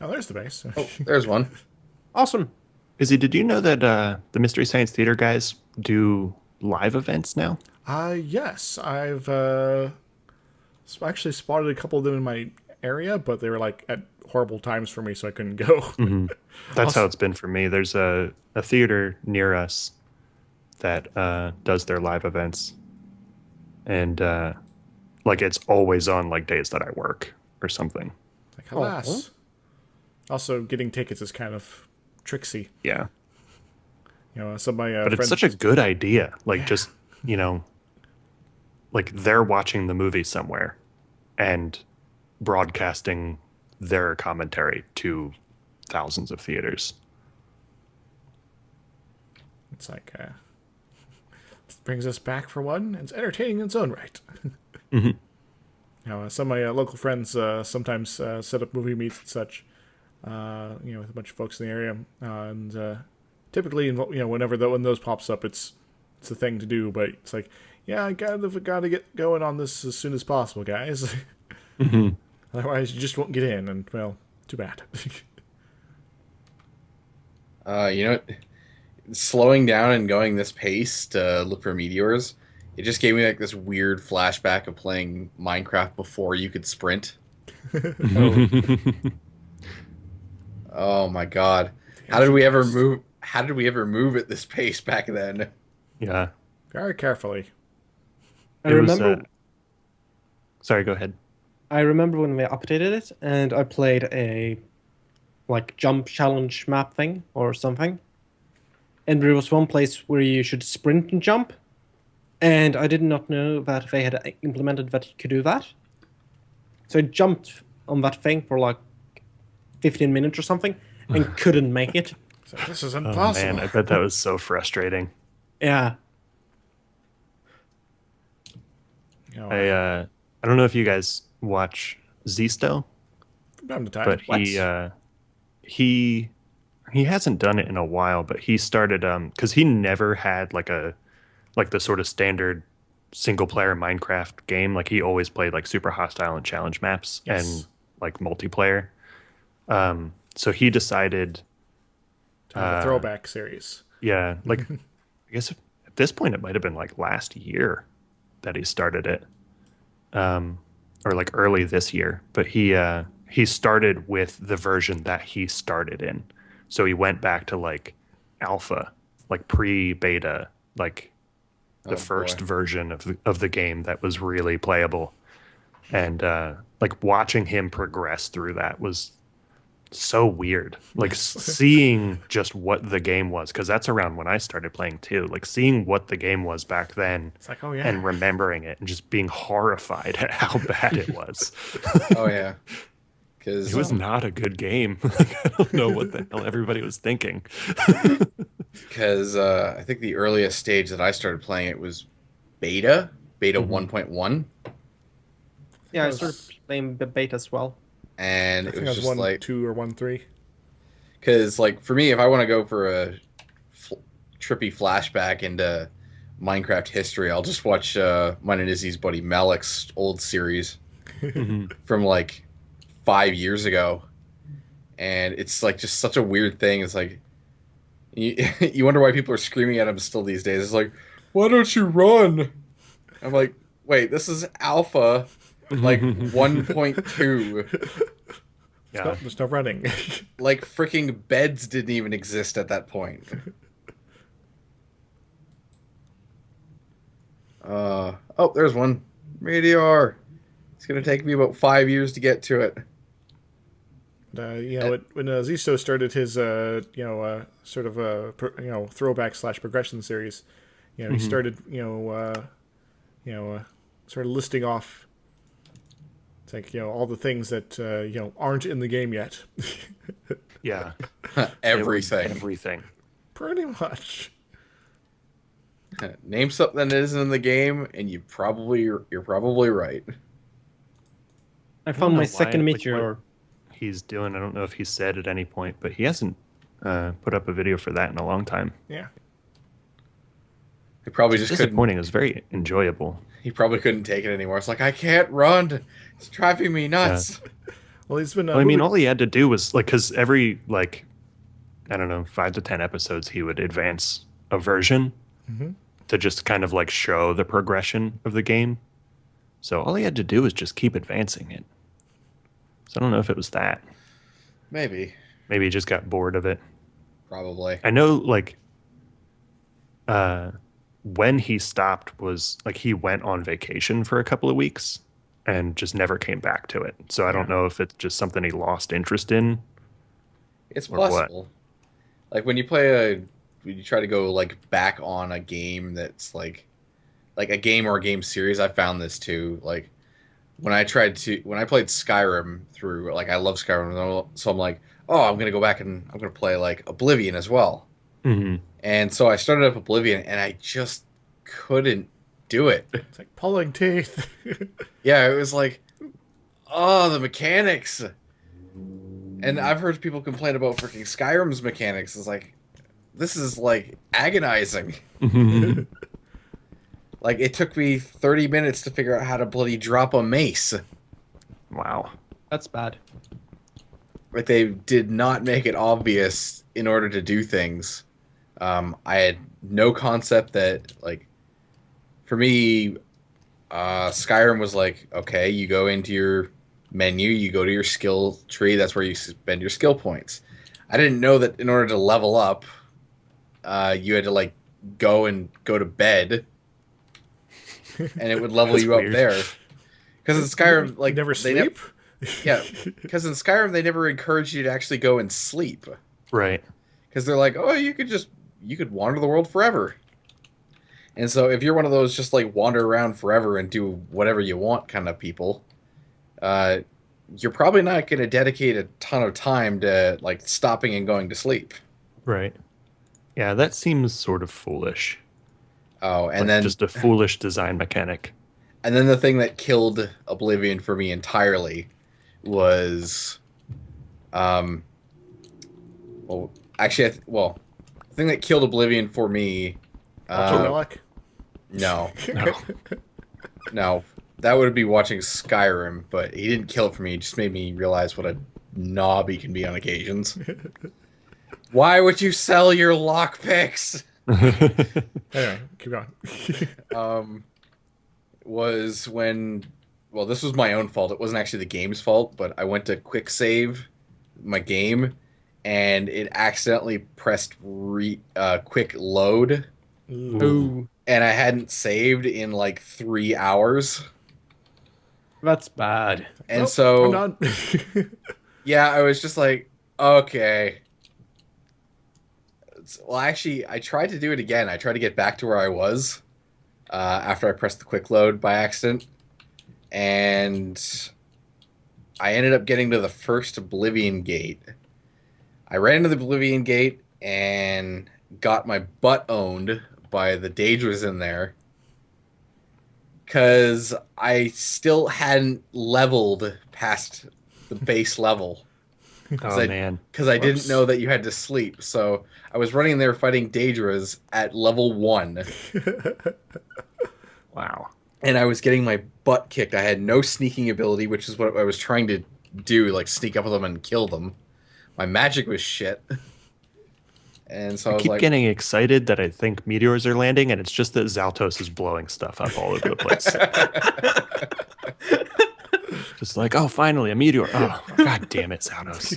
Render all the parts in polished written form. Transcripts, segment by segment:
Oh, there's the base. Oh, there's one. Awesome. Izzy, did you know that the Mystery Science Theater guys do live events now? Yes, I've actually spotted a couple of them in my area, but they were like at horrible times for me, so I couldn't go. Hmm. That's how Also, it's been for me. There's a theater near us that does their live events, and like it's always on like days that I work or something. like, Oh, alas. Also, getting tickets is kind of tricksy. Yeah, Some of my but it's friends. such a good idea. Like Yeah. just you know, like they're watching the movie somewhere and broadcasting their commentary to thousands of theaters. It's like, this brings us back for one. It's entertaining in its own right. Hmm. Some of my local friends sometimes set up movie meets and such. With a bunch of folks in the area, and typically, whenever when those pops up, it's a thing to do. But it's like, yeah, I gotta get going on this as soon as possible, guys. Hmm. Otherwise, you just won't get in, and well, too bad. You know what? Slowing down and going this pace to look for meteors, it just gave me like this weird flashback of playing Minecraft before you could sprint. oh. Oh my god. How did Ancient we ever past. move how did we ever move at this pace back then? Yeah, Very carefully. I it was. remember Sorry, go ahead. I remember when we updated it and I played a like jump challenge map thing or something. And there was one place where you should sprint and jump. And I did not know that they had implemented that you could do that. So I jumped on that thing for like 15 minutes or something and couldn't make it. So this is Oh impossible. man, I bet that was so frustrating. Yeah. You know, I don't know if you guys watch Zisto, from time to time. but he he hasn't done it in a while, but he started because he never had like the sort of standard single player Minecraft game. Like he always played like super hostile and challenge maps and Yes. like multiplayer. So he decided, To have a throwback series. yeah, like I guess at this point it might have been like last year that he started it, or like early this year. But he started with the version that he started in, so he went back to like alpha, like pre-beta, like the Oh boy. first version of the game that was really playable, and like watching him progress through that was so weird. Like seeing just what the game was, because that's around when I started playing too. Like seeing what the game was back then It's like, oh yeah. and remembering it and just being horrified at how bad it was. Oh yeah. It Cuz was not a good game. Like, I don't know what the hell everybody was thinking. cuz I think the earliest stage that I started playing it was beta Mhm. 1.1, Yeah, I I started was, playing the beta as well. and I it think I was was just one, like two, or 1.3. cuz like for me if I want to go for a fl- trippy flashback into Minecraft history, I'll just watch mine and Izzy's buddy Malik's old series Mhm. from like 5 years ago, and it's like just such a weird thing. It's like you, you wonder why people are screaming at him still these days. It's like, why don't you run? I'm like, wait, this is alpha, like 1.2. Yeah. There's no running. Like freaking beds didn't even exist at that point. Oh, there's one meteor. It's gonna take me about 5 years to get to it. Yeah, when Zisto started his, sort of throwback slash progression series, he Mhm. started, sort of listing off. It's like all the things that aren't in the game yet. Yeah. It was Everything. everything. Pretty much. Name something that isn't in the game, and you're probably right. I I don't found my know why, second like what meteor. he's doing. I don't know if he said at any point, but he hasn't put up a video for that in a long time. Yeah. He probably Which is just couldn't. disappointing. It was very enjoyable. He probably couldn't take it anymore. It's like I can't run. It's driving me Yeah. nuts. Well, he's been. Well, I mean, all he had to do was like, because every like, I don't know, 5 to 10 episodes, he would advance a version to just kind of like show the progression of the game. So all he had to do was just keep advancing it. So I don't know if it was that. Maybe. Maybe he just got bored of it. Probably. I know, like, when he stopped was like he went on vacation for a couple of weeks and just never came back to it. So I don't know if it's just something he lost interest in. It's Or what? possible. Like when you when you try to go like back on a game that's like a game or a game series, I found this too. Like when I played Skyrim through, like I love Skyrim, so I'm like, oh, I'm gonna go back and I'm gonna play like Oblivion as well. Mm-hmm. And so I started up Oblivion, and I just couldn't do it. It's like pulling teeth. Yeah, it was like, oh, the mechanics. And I've heard people complain about freaking Skyrim's mechanics. It's like, this is like agonizing. Like it took me 30 minutes to figure out how to bloody drop a mace. Wow. That's bad. Like they did not make it obvious in order to do things. I had no concept that, like, for me, Skyrim was like, okay, you go into your menu, you go to your skill tree, that's where you spend your skill points. I didn't know that in order to level up, you had to like go to bed, and it would level That's you weird. up there. Because in Skyrim, like You never they sleep. yeah, because in Skyrim they never encourage you to actually go and sleep. Right. Because they're like, oh, you could wander the world forever. And so if you're one of those just like wander around forever and do whatever you want kind of people, you're probably not going to dedicate a ton of time to like stopping and going to sleep. Right. Yeah, that seems sort of foolish. Oh, and Like, then just a foolish design mechanic. and then the thing that killed Oblivion for me entirely was, well, actually, the thing that killed Oblivion for me, Relic. no, No. no, that would be watching Skyrim, but he didn't kill it for me. He just made me realize what a knob he can be on occasions. Why would you sell your lockpicks? Anyway, keep going. Was when, well, this was my own fault. It wasn't actually the game's fault, but I went to quick save my game, and it accidentally pressed quick load, Ooh, and I hadn't saved in like 3 hours. that's bad. And Nope, so, I'm done. yeah, I was just like, okay. Well, actually, I tried to do it again. I tried to get back to where I was after I pressed the quick load by accident. And I ended up getting to the first Oblivion gate. I ran to the Oblivion gate and got my butt owned by the Daedras in there. Because I still hadn't leveled past the base level. Oh, man. Because I didn't Whoops. know that you had to sleep. So I was running there fighting Daedras at level 1. Wow. And I was getting my butt kicked. I had no sneaking ability, which is what I was trying to do, like sneak up with them and kill them. My magic was shit. And so I I was keep like, getting excited that I think meteors are landing, and it's just that Zaltos is blowing stuff up all over the place. Just like, oh, finally, a meteor. Oh, god damn it, Zaltos.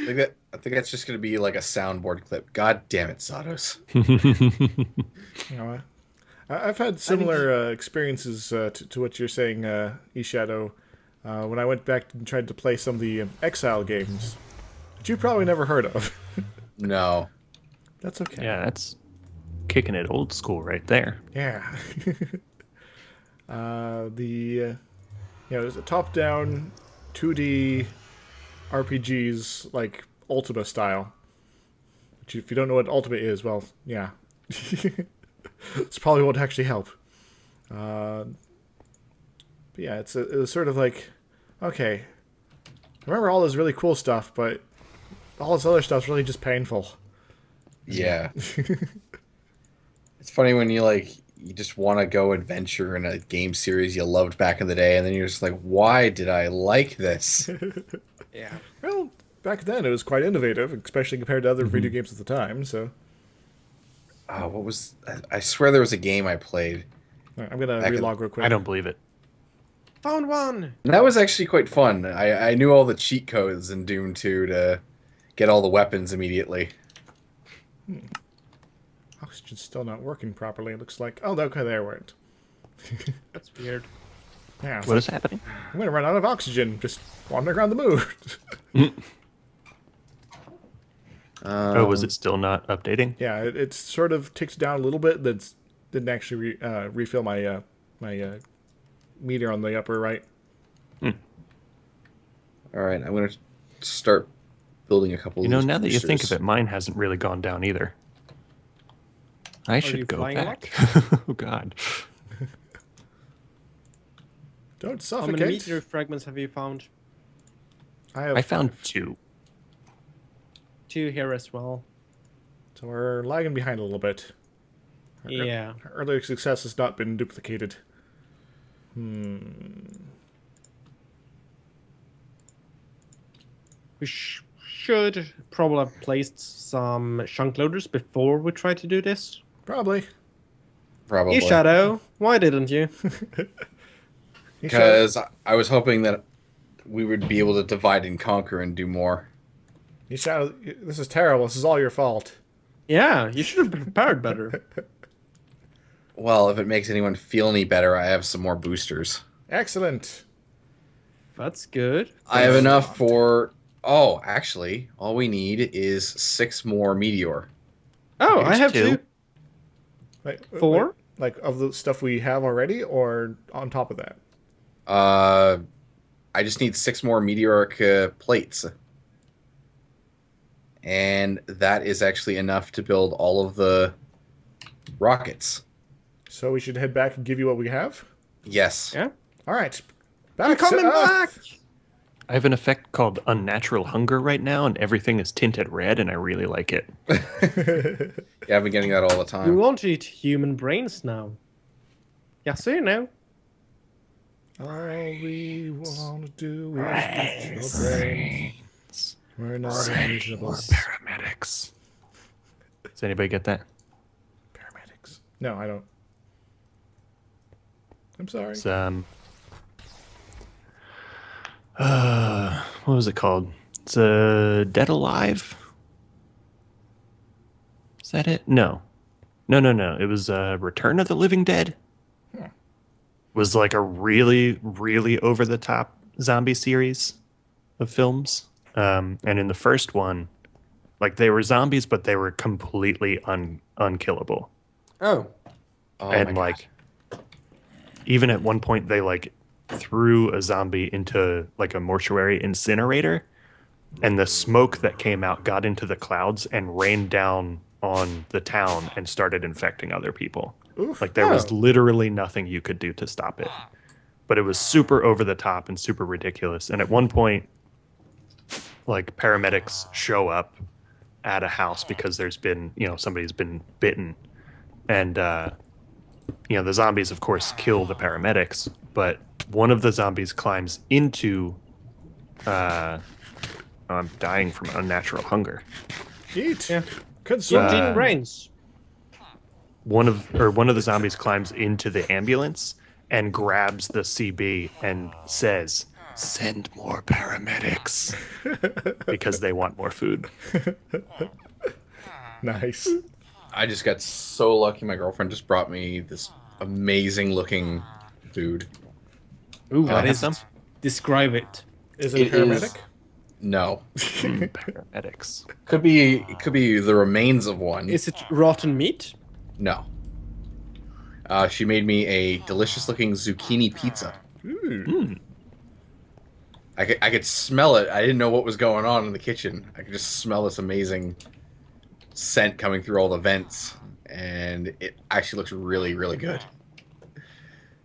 I think that's just going to be like a soundboard clip. God damn it, Sados. You know, I've had similar experiences to what you're saying, eShadow, when I went back and tried to play some of the Exile games, which you probably never heard of. No. That's okay. Yeah, that's kicking it old school right there. Yeah. There's a top-down 2D RPGs like Ultima style. Which, if you don't know what Ultima is, well, yeah. This probably won't actually help. But yeah, it was sort of like, okay, I remember all this really cool stuff, but all this other stuff's really just painful. Yeah. It's funny when you you just want to go adventure in a game series you loved back in the day, and then you're just like, why did I like this? Yeah. Well, back then it was quite innovative, especially compared to other video games at the time. So What was? I swear there was a game I played. I'm gonna Back in- relog real quick. I don't believe it. Found one. And that was actually quite fun. I knew all the cheat codes in Doom 2 to get all the weapons immediately. Oxygen's still not working properly. It looks like. Oh, okay, there it went. That's weird. Yeah, it's What like, is happening? I'm gonna run out of oxygen. Just wandering around the moon. Oh, was it still not updating? Yeah, it sort of ticks down a little bit. That's didn't actually refill my my meter on the upper right. All right, I'm gonna start building a couple. You of know, these now that you think of boosters. it, mine hasn't really gone down either. I you should go flying a back. Oh God. Don't How many suffocate. meteor fragments have you found? I found 2. 2 here as well. So we're lagging behind a little bit. Yeah. Our earlier success has not been duplicated. We should probably have placed some chunk loaders before we try to do this. Probably. Probably You Shadow, why didn't you? You because I was hoping that we would be able to divide and conquer and do more. You shout, this is terrible. This is all your fault. Yeah, you should have prepared better. Well, if it makes anyone feel any better, I have some more boosters. Excellent. That's good. I have enough for. Oh, actually, all we need is 6 more meteor. Oh, I Here's have 2. 2. Like, 4? like of the stuff we have already, or on top of that? I just need 6 more meteoric plates. And that is actually enough to build all of the rockets. So we should head back and give you what we have. Yes. Yeah. All right. I'm Back. coming back! I have an effect called Unnatural Hunger right now, and everything is tinted red, and I really like it. Yeah, I've been getting that all the You time. want to eat human brains now. Yeah, so you know. All we want to do is eat your brains. We're not unreasonable. Paramedics. Does anybody get that? Paramedics. No, I don't. I'm sorry. It's, what was it called? It's Dead Alive. Is that it? No. No. It was Return of the Living Dead. Was like a really, really over the top zombie series of films. And in the first one, like they were zombies, but they were completely unkillable. Oh. Oh And my like even at one point they like threw a zombie into like a mortuary incinerator, and the smoke that came out got into the clouds and rained down on the town and started infecting other people. Oof. Like there was Oh. literally nothing you could do to stop it. But it was super over the top and super ridiculous. And at one point, like paramedics show up at a house because there's been, somebody's been bitten. And, the zombies, of course, kill the paramedics. But one of the zombies climbs into, I'm dying from unnatural hunger. Eat. Yeah. Good You're sir. eating brains. One of the zombies climbs into the ambulance and grabs the CB and says, "Send more paramedics," because they want more food. Nice. I just got so lucky. My girlfriend just brought me this amazing looking food. Ooh, Can I what have is some? it? Describe it. Is it It a paramedic? is- No, Paramedics. could be the remains of one. Is it rotten meat? No. She made me a delicious looking zucchini pizza. Ooh. I could smell it. I didn't know what was going on in the kitchen. I could just smell this amazing scent coming through all the vents, and it actually looks really, really good.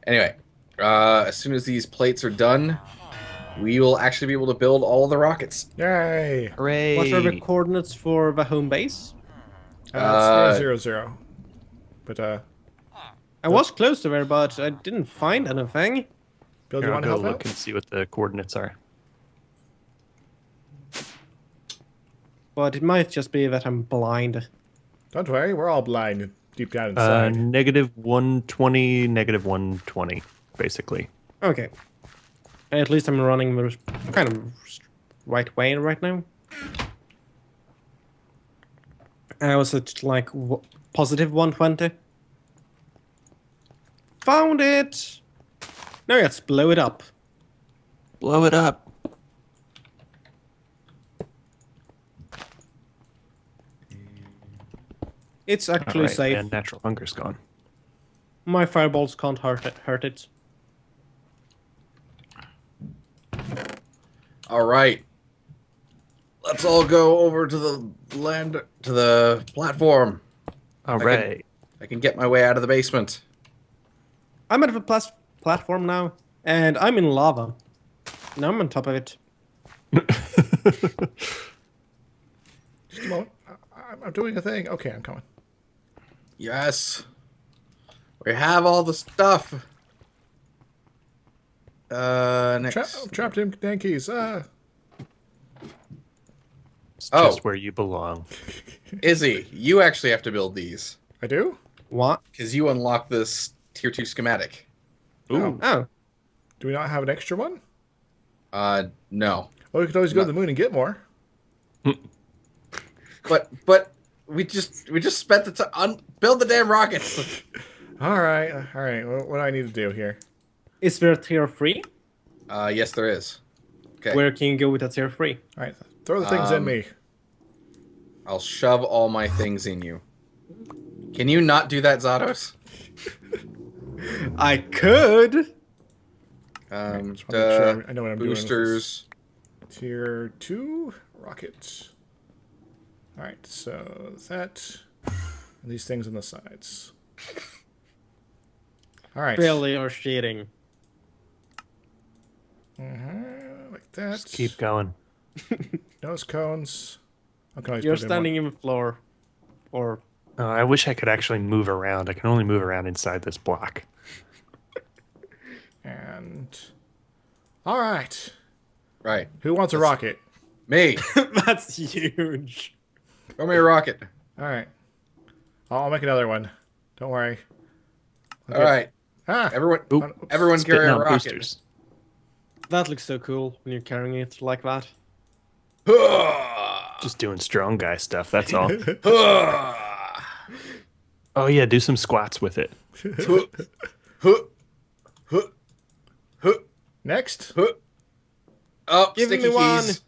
Anyway, as soon as these plates are done, we will actually be able to build all the rockets. Yay. Hooray! What are the coordinates for the home base? It's 000. But I was close to there, but I didn't find anything. Bill, do Here, you I'll want to go help look out? and see what the coordinates are. But it might just be that I'm blind. Don't worry, we're all blind deep down inside. Negative 120, negative 120, basically. Okay. At least I'm running the kind of right way right now. I was at like positive 120. Found it! Now let's blow it up. Blow it up. It's All actually right, safe. and natural hunger's gone. My fireballs can't hurt it. All right. Let's all go over to the platform. All can- right. I can get my way out of the basement. I'm at the platform now, and I'm in lava. Now I'm on top of it. Just a moment. I'm doing a thing. Okay, I'm coming. Yes. We have all the stuff. Next. I'm trapped in Yankees. It's Oh. just where you belong. Izzy, you actually have to build these I do? What? because you unlock this tier 2 schematic. Ooh. Oh. Do we not have an extra one? No. Well, we could always go to the moon and get more. But we just spent the time build the damn rockets. All right. What do I need to do here? Is there a tier 3? Yes, there is. Okay. Where can you go with a tier 3? All right, throw the things in me. I'll shove all my things in you. Can you not do that, Zados? I could! Just wanna make sure I know what I'm doing with boosters. this. Tier 2 rocket. All right, so that and these things on the sides. All right. Really are cheating. Like that. Just keep going. Nose cones. I can always You're put in standing in the floor. Or Oh, I wish I could actually move around. I can only move around inside this block. one. And all right. Right. Who wants a rocket? Me. that's huge. Throw me a rocket. All right. I'll make another one. Don't worry. All right. Ah. Everyone, Oops. everyone Spitting carry a out rocket. boosters. That looks so cool when you're carrying it like that. Just doing strong guy stuff, that's all. Oh yeah, do some squats with it. Next, Oh, Give sticky me one. keys.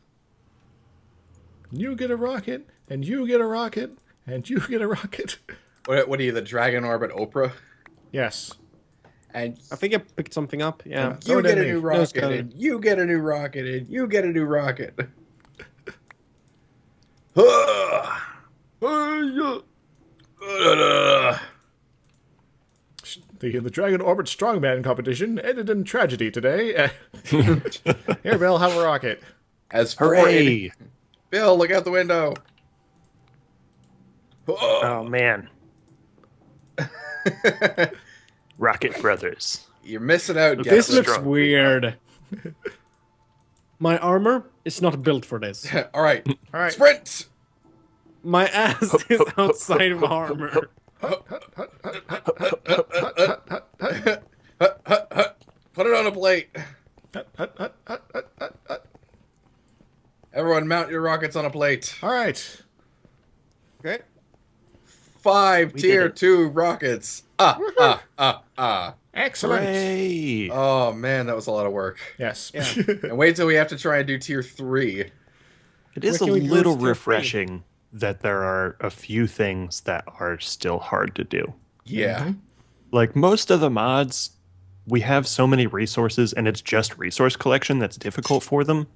you get a rocket, and you get a rocket, and you get a rocket. What are you, the Dragon Orbit Oprah? Yes. And I think I picked something up. Yeah. Throw you it get in a me. new No, rocket, Scully. and you get a new rocket, and you get a new rocket. The Dragon Orbit Strongman competition ended in tragedy today. Here, Bill, have a rocket. As for Hooray! Bill, look out the window. Oh man. Rocket Brothers. You're missing out, This Gessler. looks strong. weird. My armor is not built for this. All right, All right. sprint. My ass is outside of armor. Put it on a plate. Everyone, mount your rockets on a plate. All right. Okay. 5 We tier did it. 2 rockets. Excellent. Hooray! Oh man, that was a lot of work. Yes. Yeah. And wait till we have to try and do tier 3. It is a Where can we go little to tier three? refreshing that there are a few things that are still hard to do. Yeah. Like most of the mods, we have so many resources and it's just resource collection that's difficult for them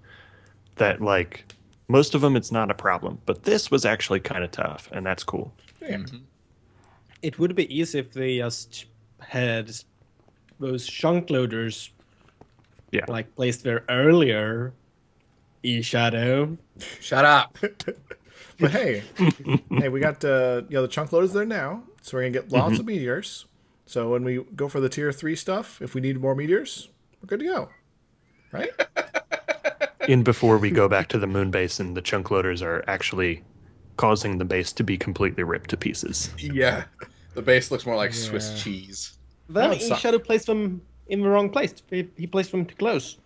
that like most of them it's not a problem. But this was actually kind of tough and that's cool. Yeah. It would be easy if they just had those chunk loaders Yeah. like placed there earlier. E-Shadow. Shut up. But hey, we got the chunk loaders there now, so we're gonna get lots of meteors. So when we go for the tier 3 stuff, if we need more meteors, we're good to go. Right? In before we go back to the moon base and the chunk loaders are actually causing the base to be completely ripped to pieces. Yeah. The base looks more like Swiss Yeah. cheese. Then That would suck. E-Shadow placed them in the wrong place. He placed them too close.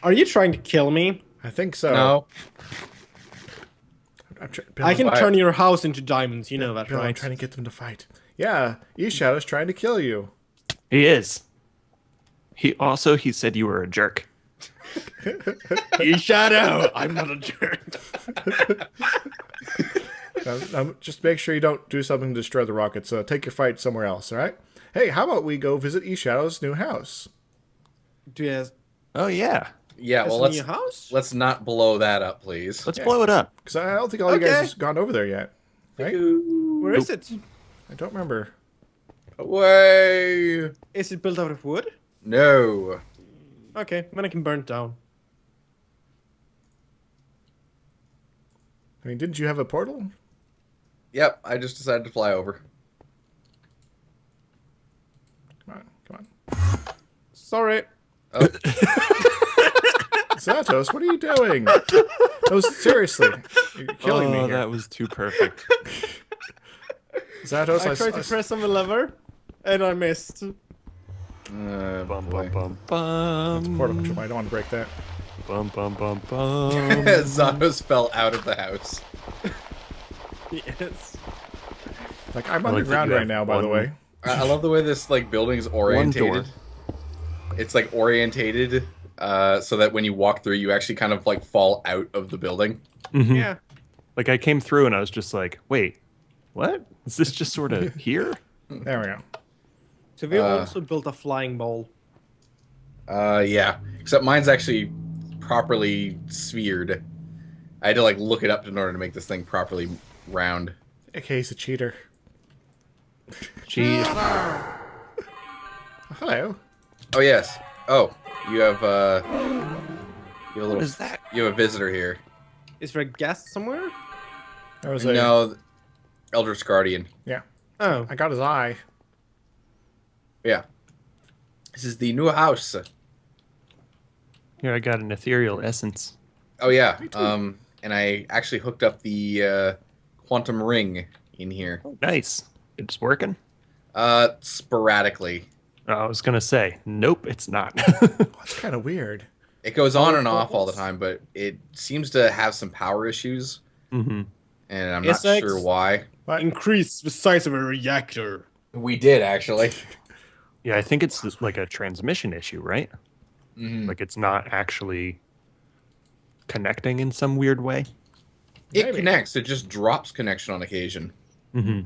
Are you trying to kill me? I think so. No. Bill, I can Why? turn your house into diamonds, you know that, Bill, I'm right? trying to get them to fight. Yeah, E-Shadow's trying to kill you. He is. He said you were a jerk. E-Shadow! I'm not a jerk. Just make sure you don't do something to destroy the rockets. Take your fight somewhere else, all right? Hey, how about we go visit E-Shadow's new house? Do you have Oh yeah. Yeah, well, a new house? let's not blow that up, please. Let's blow it up. Because I don't think all you Okay. guys have gone over there yet. Right? Where is it? I don't remember. Away! Is it built out of wood? No. Okay, then I can burn it down. I mean, didn't you have a portal? Yep, I just decided to fly over. Come on. Sorry. Oh, Zatos, what are you doing? No, seriously. You're killing me here. That was too perfect. Zatos, I tried to press on the lever, and I missed. Bum boy. bum bum bum. Portal control. I don't want to break that. Bum bum bum bum. Zanos fell out of the house. Yes. Like, I'm I like that underground you right have now, by the one- way. I love the way this like building's orientated. It's like orientated so that when you walk through, you actually kind of like fall out of the building. Mhm. Yeah. Like I came through and I was just like, wait, what? Is this just sort of here? There we go. So we also built a flying ball. Yeah. Except mine's actually properly sphered. I had to like look it up in order to make this thing properly round. Okay, he's a cheater. Gee. Hello. Oh yes. Oh, you have a little. What is that? You have a visitor here. Is there a guest somewhere? There was a... No, Eldritch Guardian. Yeah. Oh. I got his eye. Yeah. This is the new house. Here I got an ethereal essence. Oh yeah. And I actually hooked up the quantum ring in here. Nice. It's working? Sporadically. I was gonna say, nope, it's not. That's kind of weird. It goes on and off all the time, but it seems to have some power issues, hmm and I'm not SX. sure why. What? Increase the size of a reactor. We did actually. Yeah, I think it's just like a transmission issue, right? Mhm. Like it's not actually connecting in some weird way. It Maybe. connects. It just drops connection on occasion. Mm-hmm.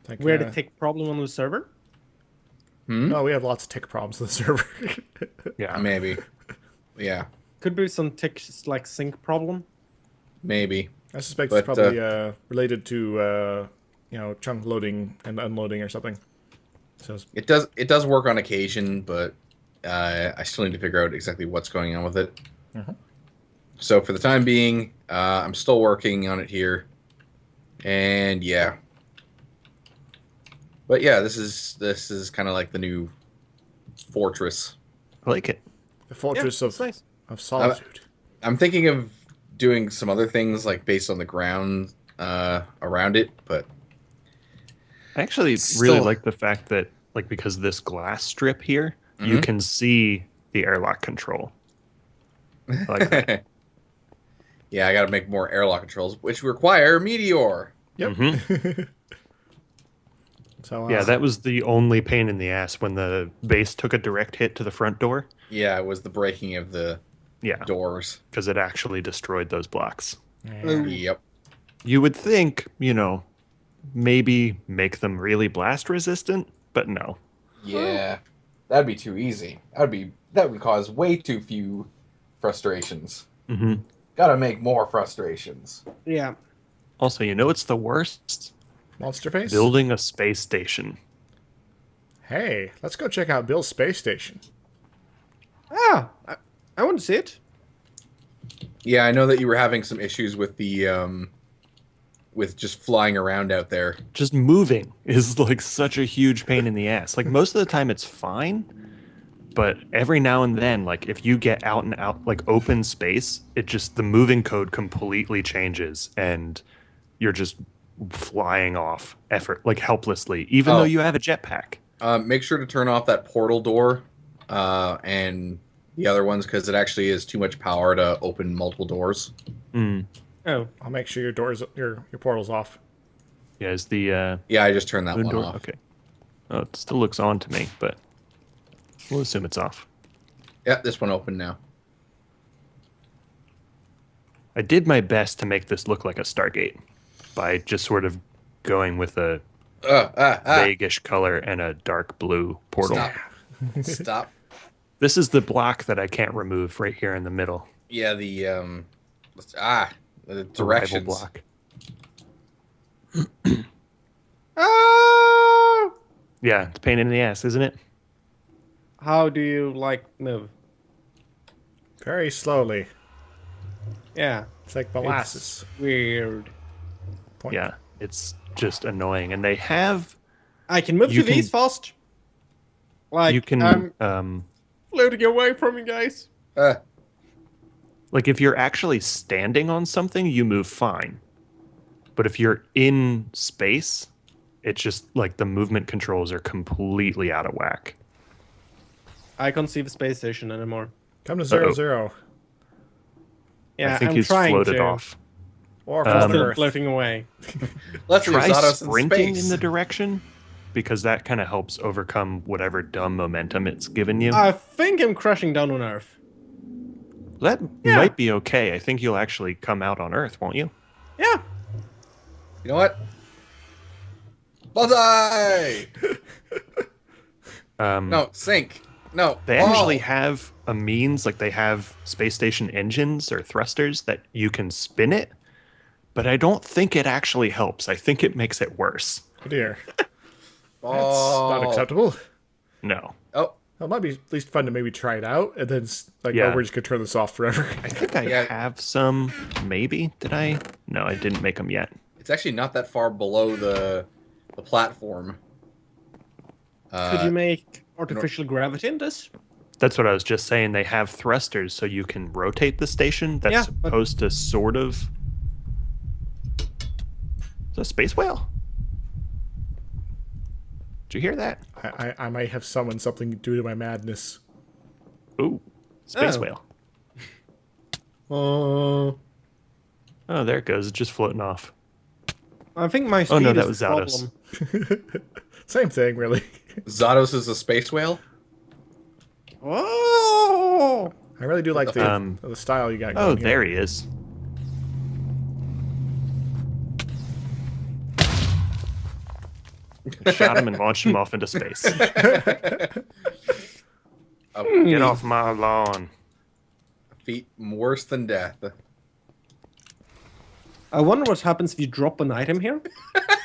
Like, We had a tick problem on the server. No, we have lots of tick problems on the server. Yeah. Maybe. Yeah. Could be some tick like sync problem. Maybe. I suspect But, it's probably related to chunk loading and unloading or something. So It does work on occasion, but I still need to figure out exactly what's going on with it. Mhm. So for the time being, I'm still working on it here, and yeah. But yeah, this is kind of like the new fortress. I like it. the fortress Yeah, of it's nice. of solitude. I'm thinking of doing some other things like based on the ground around it, but I actually really Still- like the fact that, like, because of this glass strip here, you Mhm. can see the airlock control. I like that. yeah, I got to make more airlock controls, which require meteor. Yep. Mhm. So Yeah, that was the only pain in the ass when the base took a direct hit to the front door. Yeah, it was the breaking of the Yeah, doors. because it actually destroyed those blocks. Yep. You would think, maybe make them really blast resistant, but no. Yeah, that'd be too easy. That would cause way too few frustrations. hmm Gotta make more frustrations. Yeah. Also, it's the worst? Monster face. Building a space station. Hey, let's go check out Bill's space station. Ah, I want to see it. Yeah, I know that you were having some issues with the with just flying around out there. Just moving is like such a huge pain in the ass. Like most of the time it's fine, but every now and then, like if you get out and out, like open space, it just the moving code completely changes and you're just flying off like helplessly, even though Oh. you have a jetpack. Make sure to turn off that portal door and the other ones because it actually is too much power to open multiple doors. Mm. Oh, I'll make sure your portal's off. Yeah, is the Yeah, I just turned that moon one door off. okay? Oh, it still looks on to me, but we'll assume it's off. Yeah, this one open now. I did my best to make this look like a Stargate by just sort of going with a vaguish color and a dark blue portal. Stop. Stop. This is the block that I can't remove right here in the middle. Yeah, the the The rival directions. block. ah! Yeah, it's a pain in the ass, isn't it? How do you like move? Very slowly. Yeah, It's like molasses. weird. Point. Yeah, it's just annoying. And they have I can move You to these can- fast. Like you can I'm floating away from you guys. like if you're actually standing on something, you move fine. But if you're in space, it's just like the movement controls are completely out of whack. I can't see the space station anymore. Come to 0, Uh-oh. 0. Yeah, I think I'm he's trying floated to. off. Or I'm fall to still Earth. floating away. Let's leave Try Zados in sprinting space. in the direction because that kind of helps overcome whatever dumb momentum it's given you. I think I'm crashing down on Earth. That Yeah. might be okay. I think you'll actually come out on Earth, won't you? Yeah. You know what? Bullseye! No, sink. No. They fall. actually have a means, like they have space station engines or thrusters that you can spin it, but I don't think it actually helps. I think it makes it worse. Oh dear. That's Oh. not acceptable. No. Oh, Well, it might be at least fun to maybe try it out, and then Yeah. oh, we're just gonna turn this off forever. I think I Yeah. have some, maybe. Did I? No, I didn't make them yet. it's actually not that far below the platform. Could you make artificial gravity in this? That's what I was just saying. They have thrusters so you can rotate the station. That's Yeah, but- supposed to sort of. Is that a space whale? Did you hear that? I might have summoned something due to my madness. Ooh, space Oh. whale. Uh, Oh, there it goes. It's just floating off. I think my speed Oh, no, that is was the Zados. problem. Same thing, really. Zados is a space whale? Oh! I really do like the style you got. Oh, going here. there he is. Shot him and launched him off into space. Get off my lawn. Feet worse than death. I wonder what happens if you drop an item here.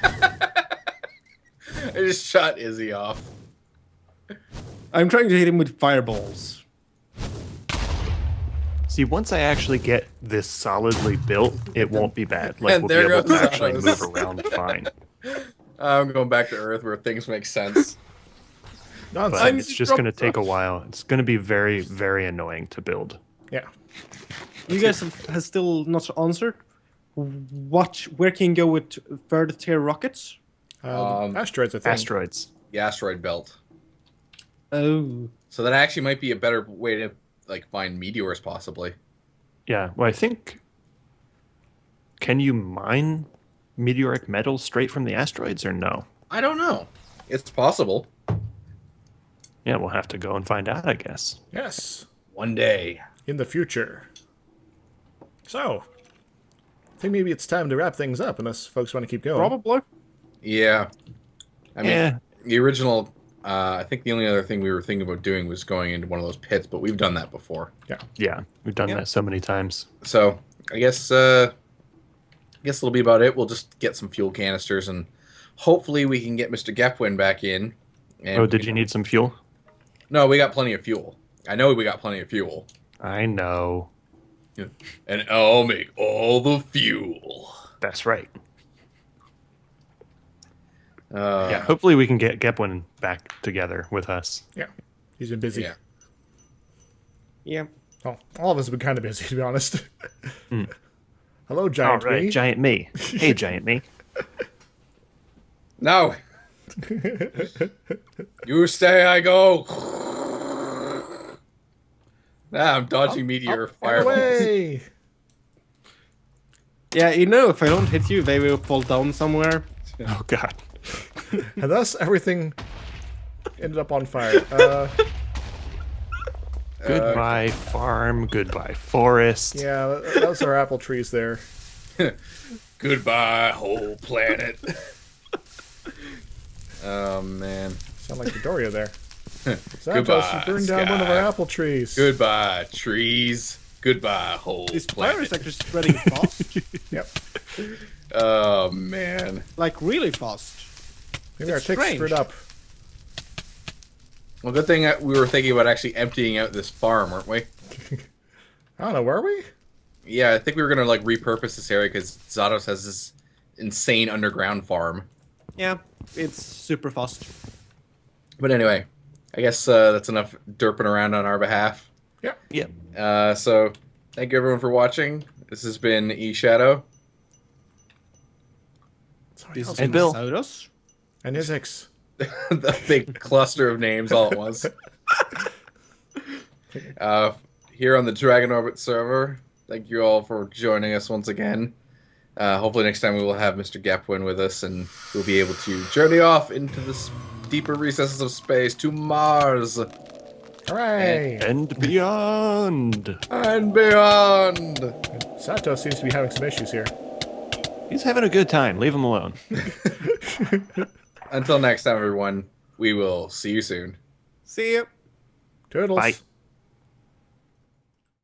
I just shot Izzy off. I'm trying to hit him with fireballs. See, once I actually get this solidly built, it won't be bad. Like, And we'll there be able to goes actually Zados. move around fine. I'm going back to Earth where things make sense. Nonsense. But need it's to just drop going to take a stuff. while. It's going to be very, very annoying to build. Yeah. You guys have still not answered. Where can you go with third tier rockets? Asteroids, I think. The asteroid belt. Oh, So that actually might be a better way to like find meteors, possibly. Yeah, well, I think. Can you mine meteoric metal straight from the asteroids or no? I don't know. It's possible. Yeah, we'll have to go and find out, I guess. Yes. One day. In the future. So, I think maybe it's time to wrap things up, unless folks want to keep going. probably. Yeah. I mean, Yeah. the original. I think the only other thing we were thinking about doing was going into one of those pits, but we've done that before. Yeah, we've done Yeah. that so many times. So I guess it'll be about it. We'll just get some fuel canisters and hopefully we can get Mr. Gepwin back in. And Oh, did you need some fuel? No, we got plenty of fuel. I know we got plenty of fuel. I know. And I'll make all the fuel. That's right. Yeah, hopefully we can get Gepwin back together with us. Yeah, he's been busy. Yeah. Yeah. Well, all of us have been kind of busy, to be honest. Hello, All giant right, me. Giant Me. Hey, Giant Me. No. You stay, I go. I'm dodging meteor And fireballs. away. Yeah, if I don't hit you, they will fall down somewhere. Oh God. And thus, everything ended up on fire. Goodbye farm. Goodbye forest. Yeah, those are apple trees there. Goodbye, whole planet. Oh man. Sound like Doria there. Santos, Goodbye, you burned down one of our sky. apple trees. Goodbye, trees. Goodbye, whole This fire is planet. actually spreading fast. Yep. Oh man. Like, really fast. Maybe our It's ticks strange. screwed up. Well, good thing that we were thinking about actually emptying out this farm, weren't we? I don't know, were we? Yeah, I think we were gonna like repurpose this area because Zados has this insane underground farm. Yeah, it's super fast. But anyway, I guess that's enough derping around on our behalf. Yep. Yep. So thank you everyone for watching. This has been eShadow. This is And Bill. Saurus. And his X. The big cluster of names all at once. Here on the Dragon Orbit server. Thank you all for joining us once again. Hopefully next time we will have Mr. Gepwin with us and we'll be able to journey off into the deeper recesses of space to Mars Hooray! And beyond. and beyond. Sato seems to be having some issues here. He's having a good time. Leave him alone. Until next time, everyone, we will see you soon. See ya. Toodles. Bye.